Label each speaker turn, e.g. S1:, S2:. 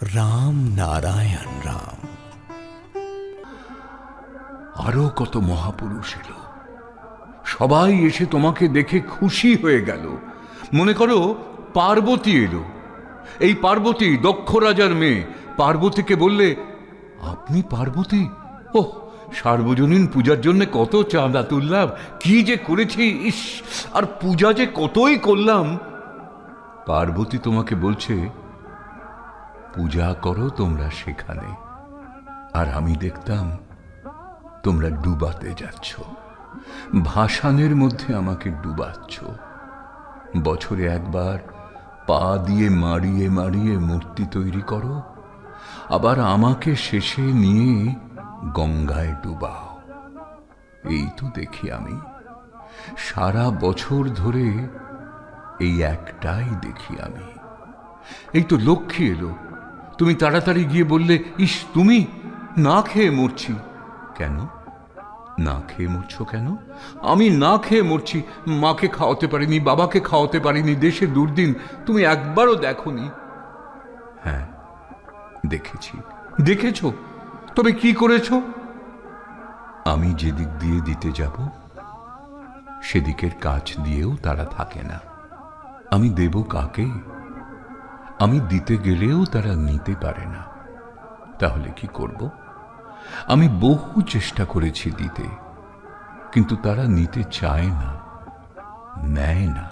S1: রাম নারায়ণ রাম।
S2: আরো কত মহাপুরুষ এলো, সবাই এসে তোমাকে দেখে খুশি হয়ে গেল। মনে করো পার্বতী এলো। এই পার্বতী দক্ষ রাজার মেয়ে। পার্বতীকে বললে, আপনি পার্বতী? ওহ, সার্বজনীন পূজার জন্য কত চাঁদা তুললাম, কি যে করেছি, ইস, আর পূজা যে কতই করলাম। পার্বতী তোমাকে বলছে, পূজা করো তোমরা সেখানে, আর আমি দেখতাম তোমরা ডুবাতে যাচ্ছ, ভাসানের মধ্যে আমাকে ডুবাচ্ছ। বছরে একবার পা দিয়ে মারিয়ে মারিয়ে মূর্তি তৈরি করো, আবার আমাকে শেষে নিয়ে গঙ্গায় ডুবাও। এই তো দেখি আমি সারা বছর ধরে, এই একটাই দেখি আমি। এই তো লক্ষ্মী এলো, তুমি তাড়াতাড়ি গিয়ে বললে, ইস, তুমি? না খেয়ে মরছি। কেন না খেয়ে মরছো কেন? আমি না খেয়ে মরছি, মাকে খাওয়াতে পারিনি, বাবাকে খাওয়াতে পারিনি, দেশে দুর্দিন, তুমি একবারও দেখোনি। হ্যাঁ, দেখেছি। দেখেছ? তবে কি করেছ? আমি যেদিক দিয়ে দিতে যাব, সেদিকের কাছ দিয়েও তারা থাকে না। আমি দেব কাকে? আমি দিতে গেলেও তারা নিতে পারে না। তাহলে কি করব? আমি বহু চেষ্টা করেছি দিতে, কিন্তু তারা নিতে চায় না, নেয় না।